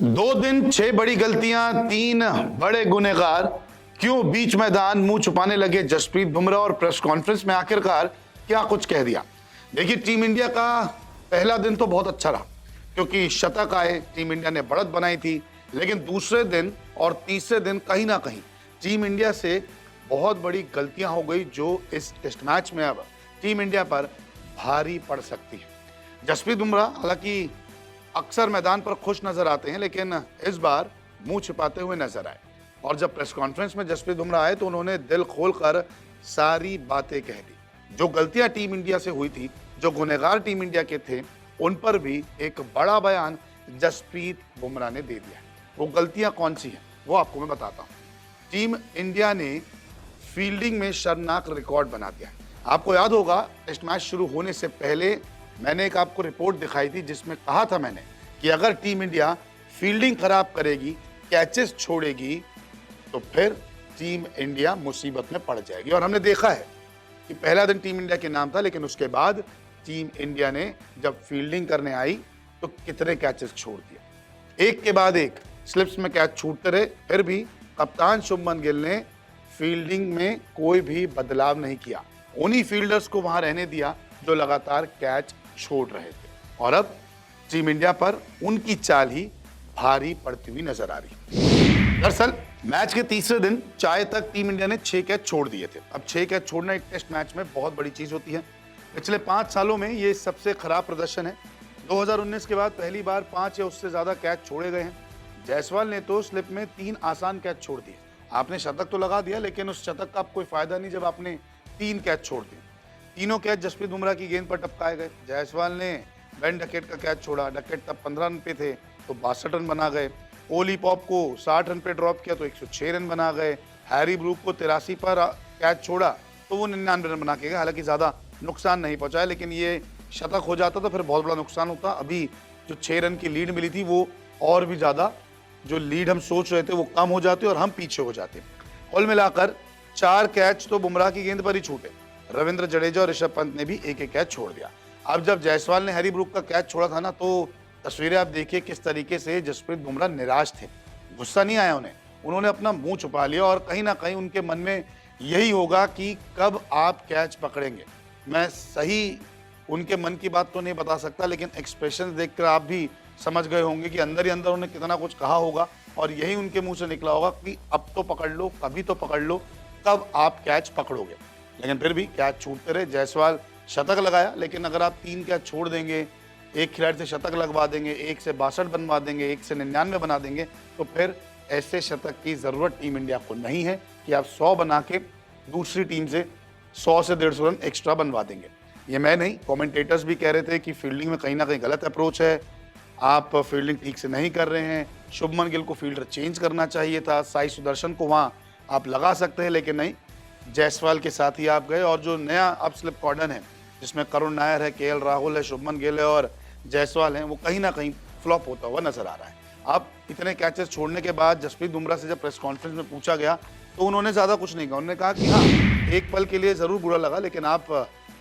2 दिन 6 बड़ी गलतियां, 3 बड़े गुनहगार, क्यों बीच मैदान मुंह छुपाने लगे जसप्रीत बुमराह और प्रेस कॉन्फ्रेंस में आखिरकार क्या कुछ कह दिया। देखिए, टीम इंडिया का पहला दिन तो बहुत अच्छा रहा क्योंकि शतक आए, टीम इंडिया ने बढ़त बनाई थी। लेकिन दूसरे दिन और तीसरे दिन कहीं ना कहीं टीम इंडिया से बहुत बड़ी गलतियां हो गई जो इस टेस्ट मैच में अब टीम इंडिया पर भारी पड़ सकती है। जसप्रीत बुमराह हालांकि अक्सर मैदान पर खुश नजर आते हैं, लेकिन इस बार मुंह छिपाते हुए नजर आए और जब प्रेस कॉन्फ्रेंस में जसप्रीत बुमराह आए तो उन्होंने दिल खोलकर सारी बातें कह दी। जो गलतियां टीम इंडिया से हुई थी, जो गुनहगार टीम इंडिया के थे, उन पर भी एक बड़ा बयान जसप्रीत बुमराह ने दे दिया है। वो गलतियां कौन सी हैं वो आपको मैं बताता हूं। टीम इंडिया ने फील्डिंग में शर्मनाक रिकॉर्ड बना दिया है। आपको याद होगा, टेस्ट मैच शुरू होने से पहले मैंने एक आपको रिपोर्ट दिखाई थी जिसमें कहा था मैंने कि अगर टीम इंडिया फील्डिंग खराब करेगी, कैचेस छोड़ेगी, तो फिर टीम इंडिया मुसीबत में पड़ जाएगी। और हमने देखा है कि पहला दिन टीम इंडिया के नाम था, लेकिन उसके बाद टीम इंडिया ने जब फील्डिंग करने आई तो कितने कैचेस छोड़ दिए, एक के बाद एक स्लिप्स में कैच छूटते रहे। फिर भी कप्तान शुभमन गिल ने फील्डिंग में कोई भी बदलाव नहीं किया, उन्हीं फील्डर्स को वहां रहने दिया जो लगातार कैच छोड़ रहे थे। और अब टीम इंडिया पर उनकी चाल ही भारी पड़ती हुई नजर आ रही। दरअसल मैच के तीसरे दिन चाय तक टीम इंडिया ने 6 कैच छोड़ दिए थे। अब 6 कैच छोड़ना एक टेस्ट मैच में बहुत बड़ी चीज होती है। पिछले 5 सालों में ये सबसे खराब प्रदर्शन है। 2019 के बाद पहली बार 5 या उससे ज्यादा कैच छोड़े गए हैं। जायसवाल ने तो स्लिप में 3 आसान कैच छोड़ दिए। आपने शतक तो लगा दिया, लेकिन उस शतक का कोई फायदा नहीं जब आपने 3 कैच छोड़ दिए। तीनों कैच जसप्रीत बुमराह की गेंद पर टपकाए गए। जायसवाल ने बेन डकेट का कैच छोड़ा, डकेट तब 15 रन पे थे तो 62 रन बना गए। कोहली पॉप को 60 रन पे ड्रॉप किया तो 106 रन बना गए। हैरी ब्रूक को 83 पर कैच छोड़ा तो वो 99 रन बना के गए। हालांकि ज़्यादा नुकसान नहीं पहुंचाया, लेकिन ये शतक हो जाता तो फिर बहुत बड़ा नुकसान होता। अभी जो 6 रन की लीड मिली थी वो और भी ज़्यादा, जो लीड हम सोच रहे थे वो कम हो जाती और हम पीछे हो जाते। कुल मिलाकर 4 कैच तो बुमराह की गेंद पर ही छूटे। रविंद्र जडेजा और ऋषभ पंत ने भी एक कैच छोड़ दिया। अब जब जायसवाल ने हैरी ब्रूक का कैच छोड़ा था ना, तो तस्वीरें आप देखिए किस तरीके से जसप्रीत बुमराह निराश थे। गुस्सा नहीं आया उन्हें, उन्होंने अपना मुंह छुपा लिया और कहीं ना कहीं उनके मन में यही होगा कि कब आप कैच पकड़ेंगे। मैं सही उनके मन की बात तो नहीं बता सकता, लेकिन एक्सप्रेशन देखकर आप भी समझ गए होंगे कि अंदर ही अंदर उन्हें कितना कुछ कहा होगा और यही उनके मुंह से निकला होगा कि अब तो पकड़ लो, कभी तो पकड़ लो, कब आप कैच पकड़ोगे। लेकिन फिर भी कैच छूटते रहे। जायसवाल शतक लगाया, लेकिन अगर आप 3 कैच छोड़ देंगे, एक खिलाड़ी से शतक लगवा देंगे, एक से 62 बनवा देंगे, एक से 99 बना देंगे, तो फिर ऐसे शतक की जरूरत टीम इंडिया को नहीं है कि आप 100 बना के दूसरी टीम से 100 से 150 रन एक्स्ट्रा बनवा देंगे। ये मैं नहीं, कमेंटेटर्स भी कह रहे थे कि फील्डिंग में कहीं ना कहीं गलत अप्रोच है, आप फील्डिंग ठीक से नहीं कर रहे हैं, शुभमन गिल को फील्डर चेंज करना चाहिए था, साई सुदर्शन को वहाँ आप लगा सकते हैं, लेकिन नहीं, जायसवाल के साथ ही आप गए। और जो नया अब स्लिप कॉर्डन है जिसमें करुण नायर है, केएल राहुल है, शुभमन गिल है और जायसवाल है, वो कहीं ना कहीं फ्लॉप होता हुआ नजर आ रहा है। अब इतने कैचेस छोड़ने के बाद जसप्रीत बुमराह से जब प्रेस कॉन्फ्रेंस में पूछा गया तो उन्होंने ज़्यादा कुछ नहीं कहा। उन्होंने कहा कि हाँ, एक पल के लिए ज़रूर बुरा लगा, लेकिन आप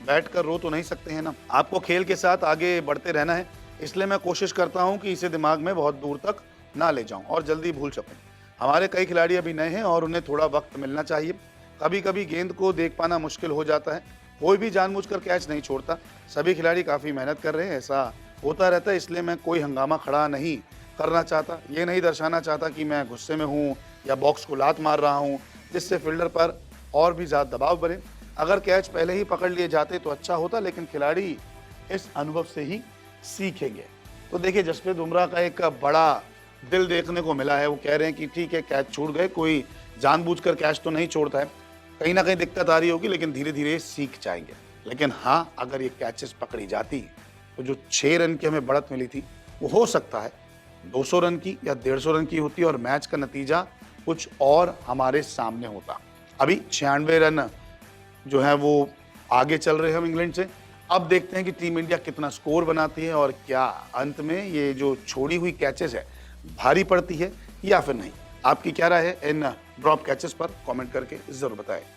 बैठ कर रो तो नहीं सकते हैं ना, आपको खेल के साथ आगे बढ़ते रहना है, इसलिए मैं कोशिश करता हूँ कि इसे दिमाग में बहुत दूर तक ना ले जाऊँ और जल्दी भूल सकूँ। हमारे कई खिलाड़ी अभी नए हैं और उन्हें थोड़ा वक्त मिलना चाहिए। कभी कभी गेंद को देख पाना मुश्किल हो जाता है, कोई भी जानबूझकर कैच नहीं छोड़ता, सभी खिलाड़ी काफ़ी मेहनत कर रहे हैं, ऐसा होता रहता है। इसलिए मैं कोई हंगामा खड़ा नहीं करना चाहता, ये नहीं दर्शाना चाहता कि मैं गुस्से में हूँ या बॉक्स को लात मार रहा हूँ, जिससे फील्डर पर और भी ज़्यादा दबाव बने। अगर कैच पहले ही पकड़ लिए जाते तो अच्छा होता, लेकिन खिलाड़ी इस अनुभव से ही सीखेंगे। तो देखिए, जसप्रीत बुमराह का एक बड़ा दिल देखने को मिला है। वो कह रहे हैं कि ठीक है, कैच छूट गए, कोई जानबूझकर कैच तो नहीं छोड़ता है, कहीं ना कहीं दिक्कत आ रही होगी, लेकिन धीरे धीरे सीख जाएंगे। लेकिन हाँ, अगर ये कैचेस पकड़ी जाती तो जो 6 रन की हमें बढ़त मिली थी वो हो सकता है 200 रन की या 150 रन की होती और मैच का नतीजा कुछ और हमारे सामने होता। अभी 96 रन जो है वो आगे चल रहे हैं हम इंग्लैंड से। अब देखते हैं कि टीम इंडिया कितना स्कोर बनाती है और क्या अंत में ये जो छोड़ी हुई कैचेस है भारी पड़ती है या फिर नहीं। आपकी क्या राय है इन ड्रॉप कैचेस पर? कमेंट करके जरूर बताएं।